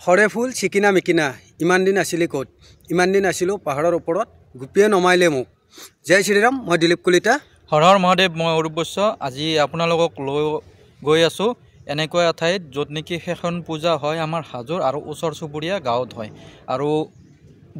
হৰে ফুল চিকিনা মিকিনা ইমান দিন আছিলি ক'ত ইমান দিন আছিলোঁ পাহাৰৰ ওপৰত গোপীয়ে নমাইলে মোক জয় শ্ৰীৰাম মই দিলীপ কলিতা হৰ হৰ মহাদেৱ মই অৰূপ বৈশ্য আজি আপোনালোকক লৈ গৈ আছোঁ এনেকুৱা ঠাইত য'ত নেকি সেইখন পূজা হয় আমাৰ হাজোৰ আৰু ওচৰ চুবুৰীয়া গাঁৱত হয় আৰু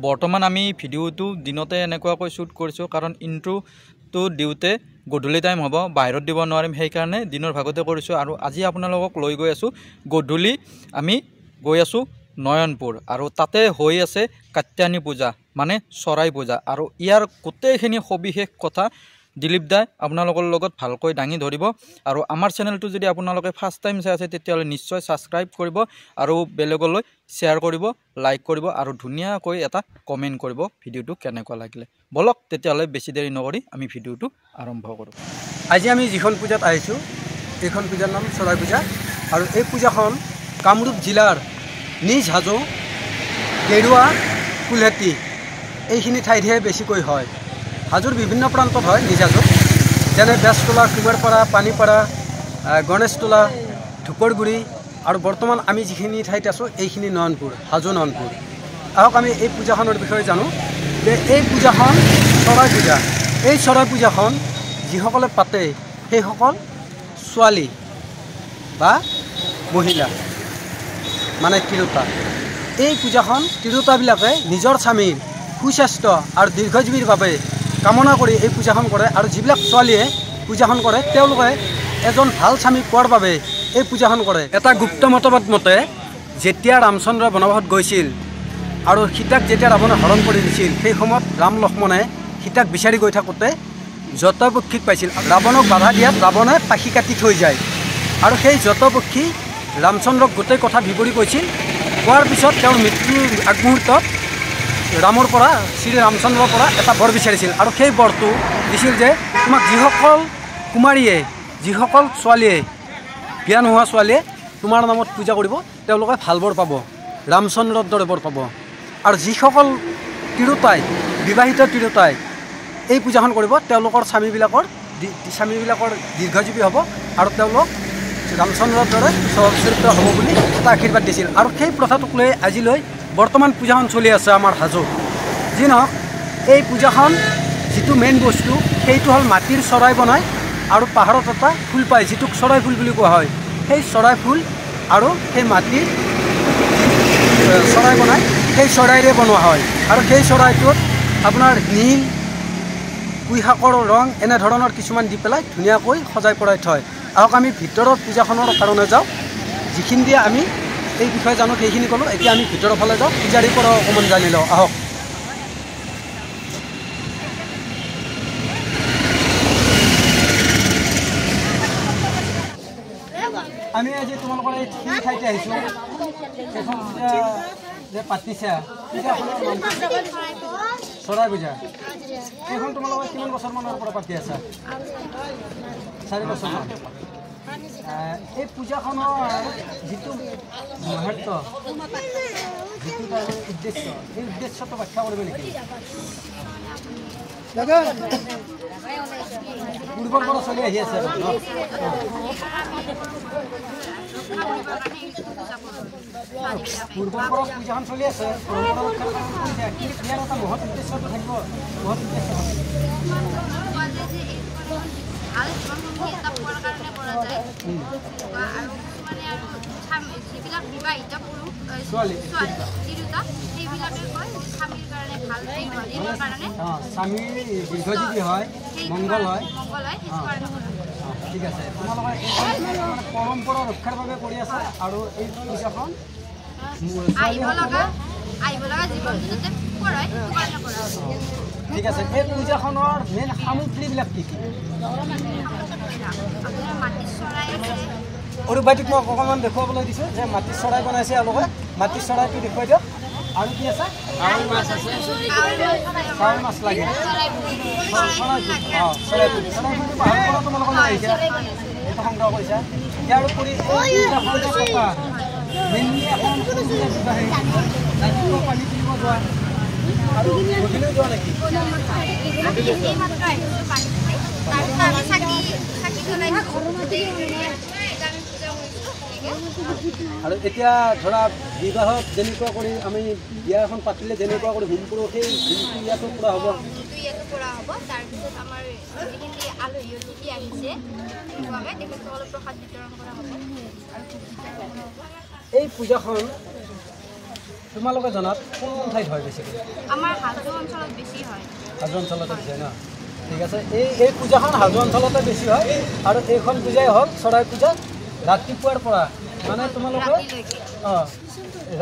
বৰ্তমান আমি ভিডিঅ'টো দিনতে এনেকুৱাকৈ শ্বুট কৰিছোঁ কাৰণ ইন্ট্ৰোটো দিওঁতে গধূলি টাইম হ'ব বাহিৰত দিব নোৱাৰিম সেইকাৰণে দিনৰ ভাগতে কৰিছোঁ আৰু আজি আপোনালোকক লৈ গৈ আছোঁ গধূলি আমি গৈ আছোঁ নয়নপুৰ আৰু তাতে হৈ আছে কাত্যায়নী পূজা মানে চৰাই পূজা আৰু ইয়াৰ গোটেইখিনি সবিশেষ কথা দিলীপ দাই আপোনালোকৰ লগত ভালকৈ দাঙি ধৰিব আৰু আমাৰ চেনেলটো যদি আপোনালোকে ফাৰ্ষ্ট টাইম চাই আছে তেতিয়াহ'লে নিশ্চয় ছাবস্ক্ৰাইব কৰিব আৰু বেলেগলৈ শ্বেয়াৰ কৰিব লাইক কৰিব আৰু ধুনীয়াকৈ এটা কমেণ্ট কৰিব ভিডিঅ'টো কেনেকুৱা লাগিলে বলক তেতিয়াহ'লে বেছি দেৰি নকৰি আমি ভিডিঅ'টো আৰম্ভ কৰোঁ আজি আমি যিখন পূজাত আহিছোঁ এইখন পূজাৰ নাম চৰাই পূজা আৰু এই পূজাখন কামৰূপ জিলাৰ নিজ হাজো গেৰুৱা কুলহেতি এইখিনি ঠাইতহে বেছিকৈ হয় হাজোৰ বিভিন্ন প্ৰান্তত হয় নিজ হাজো যেনে বেজতলা কুমাৰপাৰা পানীপাৰা গণেশতলা ধুপৰগুৰি আৰু বৰ্তমান আমি যিখিনি ঠাইত আছোঁ এইখিনি নয়নপুৰ হাজো নয়নপুৰ আহক আমি এই পূজাখনৰ বিষয়ে জানো যে এই পূজাখন চৰাই পূজা এই চৰাই পূজাখন যিসকলে পাতে সেইসকল ছোৱালী বা মহিলা মানে তিৰোতা এই পূজাখন তিৰোতাবিলাকে নিজৰ স্বামীৰ সুস্বাস্থ্য আৰু দীৰ্ঘজীৱীৰ বাবে কামনা কৰি এই পূজাখন কৰে আৰু যিবিলাক ছোৱালীয়ে পূজাখন কৰে তেওঁলোকে এজন ভাল স্বামী পোৱাৰ বাবে এই পূজাখন কৰে এটা গুপ্ত মতবাদ মতে যেতিয়া ৰামচন্দ্ৰ বনবাসত গৈছিল আৰু সীতাক যেতিয়া ৰাৱণে হৰণ কৰি দিছিল সেই সময়ত ৰাম লক্ষ্মণে সীতাক বিচাৰি গৈ থাকোঁতে যতপক্ষীক পাইছিল ৰাৱণক বাধা দিয়াত ৰাৱণে পাখি কাটি থৈ যায় আৰু সেই যতপক্ষী ৰামচন্দ্ৰক গোটেই কথা বিৱৰি কৈছিল কোৱাৰ পিছত তেওঁৰ মৃত্যুৰ আগমুহূৰ্তত ৰামৰ পৰা শ্ৰী ৰামচন্দ্ৰৰ পৰা এটা বৰ বিচাৰিছিল আৰু সেই বৰটো দিছিল যে তোমাক যিসকল কুমাৰীয়ে যিসকল ছোৱালীয়ে বিয়া নোহোৱা ছোৱালীয়ে তোমাৰ নামত পূজা কৰিব তেওঁলোকে ভাল বৰ পাব ৰামচন্দ্ৰৰ দৰে বৰ পাব আৰু যিসকল তিৰোতাই বিবাহিত তিৰোতাই এই পূজাখন কৰিব তেওঁলোকৰ স্বামীবিলাকৰ দীৰ্ঘজীৱী হ'ব আৰু তেওঁলোক ৰামচন্দ্ৰৰ দৰে চৰিত্ৰ হ'ব বুলি এটা আশীৰ্বাদ দিছিল আৰু সেই প্ৰথাটোক লৈ আজিলৈ বৰ্তমান পূজাখন চলি আছে আমাৰ হাজোত যি নহওক এই পূজাখন যিটো মেইন বস্তু সেইটো হ'ল মাটিৰ চৰাই বনায় আৰু পাহাৰত এটা ফুল পায় যিটোক চৰাই ফুল বুলি কোৱা হয় সেই চৰাই ফুল আৰু সেই মাটিৰ চৰাই বনায় সেই চৰাইৰে বনোৱা হয় আৰু সেই চৰাইটোত আপোনাৰ নীল কুই শাকৰ ৰং এনেধৰণৰ কিছুমান দি পেলাই ধুনীয়াকৈ সজাই পৰাই থয় আহক আমি ভিতৰৰ পূজাখনৰ কাৰণে যাওঁ যিখিনি দিয়ে আমি এই বিষয়ে জানো সেইখিনি ক'লোঁ এতিয়া আমি ভিতৰৰ ফালে যাওঁ পূজাৰীৰ পৰা অকণমান জানি লওঁ আহক আমি আজি তোমালোকৰ এই ঠাইতে আহিছোঁ এইখন পূজা যে পাতিছা চৰাই পূজা এইখন তোমালোকৰ কিমান বছৰমানৰ পৰা পাতি আছা 4 বছৰমান এই পূজাখনৰ যিটো মহত্ব যিটো তাৰ উদ্দেশ্য এই উদ্দেশ্যটো ব্যাখ্যা কৰিব নেকি পূৰ্বৰ পৰা চলি আহি আছে পূৰ্বৰ পৰা পূজাখন চলি আছে ইয়াৰ এটা মহৎ উদ্দেশ্যটো থাকিব মহৎ উদ্দেশ্য স্বামীৰ দীৰ্ঘজীৱী হয় মংগল হয় ঠিক আছে তোমালোকে পৰম্পৰা ৰক্ষাৰ বাবে কৰি আছা আৰু এই পূজাখন ঠিক আছে এই পূজাখনৰ মেইন সামগ্ৰীবিলাক কি কি অৰূপ ভাইটিক মই অকণমান দেখুৱাবলৈ দিছোঁ যে মাটিৰ চৰাই বনাইছে এওঁলোকে মাটিৰ চৰাইটো দেখুৱাই দিয়ক আৰু কি আছে কাৱৈ মাছ লাগে চৰাইটো পাহাৰৰ পৰা তোমালোকে লৈ আহিছা এইটো সংগ্ৰহ কৰিছা ইয়াৰ উপৰি মেইনলি এখন ৰাতিপুৱা পানী তুলিব যোৱা আৰু গধূলি যোৱা নেকি আৰু এতিয়া ধৰা বিবাহত যেনেকুৱা কৰি আমি বিয়া এখন পাতিলে যেনেকুৱা কৰি হোম কৰোঁ সেই হোমটো ইয়াতো কৰা হ'ব ইয়াতো কৰা হ'ব তাৰপিছত আমাৰ যিখিনি আলহী অতিথি আহিছে তেনেকুৱাকৈ তেখেতসকলক প্ৰসাদ বিতৰণ কৰা হ'ব এই পূজাখন তোমালোকে জনাত কোন কোন ঠাইত হয় বেছিকৈ আমাৰ হাজো অঞ্চলত বেছি হয় হাজো অঞ্চলতে বেছি হয় ন ঠিক আছে এই পূজাখন হাজো অঞ্চলতে বেছি হয় আৰু এইখন পূজাই হওক চৰাই পূজা ৰাতিপুৱাৰ পৰা মানে তোমালোকে অঁ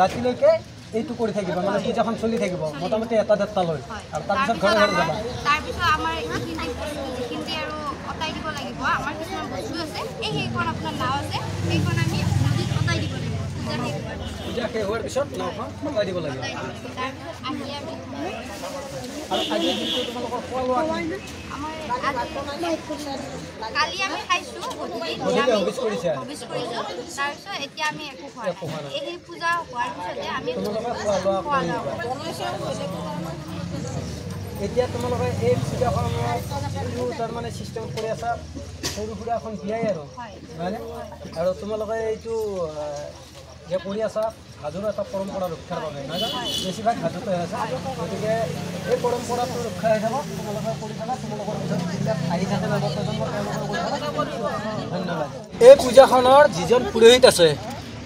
ৰাতিলৈকে এইটো কৰি থাকিব মানে পূজাখন চলি থাকিব মোটামুটি এটা ডেৰটা লৈ আৰু তাৰপিছত ঘৰে ঘৰে যাবা তাৰপিছত আমাৰ যিখিনি আৰু অতাই দিব লাগিব আমাৰ কিছুমান বস্তু আছে সেইখন আপোনাৰ নাও আছে সেইখন আমি নদীত অতাই দিব লাগিব পূজা শেষ হোৱাৰ পিছত নাওখন অতাই দিব লাগিব আৰু আজি দিনটো তোমালোকৰ খোৱা লোৱা কালি আমি খাইছোঁ হবিজ কৰিছা তাৰপিছত এতিয়া আমি একো খোৱা নাই এই পূজা হোৱাৰ পিছতে আমি তোমালোকে খোৱা লোৱা এতিয়া তোমালোকে এই পূজাখনত যিটো তাৰমানে চিষ্টেম কৰি আছা সৰু সুৰা এখন বিয়াই আৰু হয়নে আৰু তোমালোকে এইটো যে কৰি আছা হাজোৰ এটা পৰম্পৰা ৰক্ষাৰ বাবে নহয় জানো বেছিভাগ হাজোতে আছে গতিকে এই পৰম্পৰাটো ৰক্ষা হৈ যাব তোমালোকে কৰি থাকা তোমালোকৰ পিছত যিবিলাক আহি থাকে ধন্যবাদ এই পূজাখনৰ যিজন পুৰোহিত আছে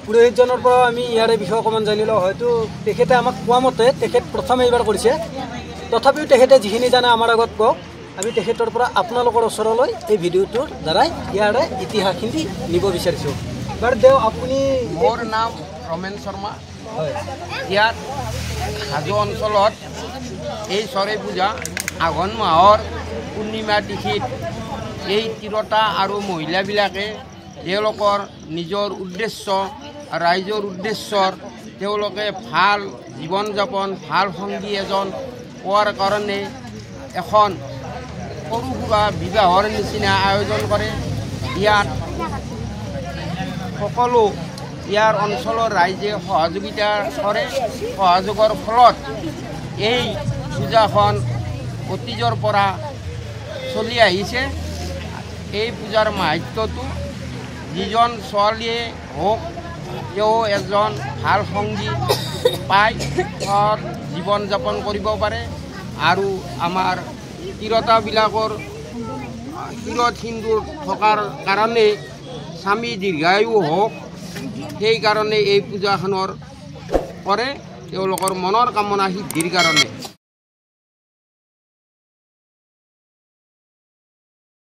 পুৰোহিতজনৰ পৰা আমি ইয়াৰে বিষয়ে অকণমান জানিলোঁ হয়তো তেখেতে আমাক কোৱা মতে তেখেত প্ৰথমে এইবাৰ কৰিছে তথাপিও তেখেতে যিখিনি জানে আমাৰ আগত কওক আমি তেখেতৰ পৰা আপোনালোকৰ ওচৰলৈ এই ভিডিঅ'টোৰ দ্বাৰাই ইয়াৰে ইতিহাসখিনি নিব বিচাৰিছোঁ বাৰু দেও আপুনি মোৰ নাম ৰমেন শৰ্মা হয় ইয়াত হাজো অঞ্চলত এই চৰাই পূজা আঘোণ মাহৰ পূৰ্ণিমা তিথিত এই তিৰোতা আৰু মহিলাবিলাকে তেওঁলোকৰ নিজৰ উদ্দেশ্য ৰাইজৰ উদ্দেশ্যৰ তেওঁলোকে ভাল জীৱন যাপন ভাল সংগী এজন পোৱাৰ কাৰণে এখন সৰু সুৰা বিবাহৰ নিচিনা আয়োজন কৰে ইয়াত সকলো ইয়াৰ অঞ্চলৰ ৰাইজে সহযোগিতা কৰে সহযোগৰ ফলত এই পূজাখন অতীজৰ পৰা চলি আহিছে এই পূজাৰ মাহাত্ম্যটো যিজন ছোৱালীয়ে হওক তেওঁ এজন ভাল সংগী পায় জীৱন যাপন কৰিব পাৰে আৰু আমাৰ তিৰোতাবিলাকৰ শিৰত সিন্দুৰ থকাৰ কাৰণে স্বামী দীৰ্ঘায়ু হওক সেইকাৰণে এই পূজাখনৰ কৰে তেওঁলোকৰ মনৰ কামনা সিদ্ধিৰ কাৰণে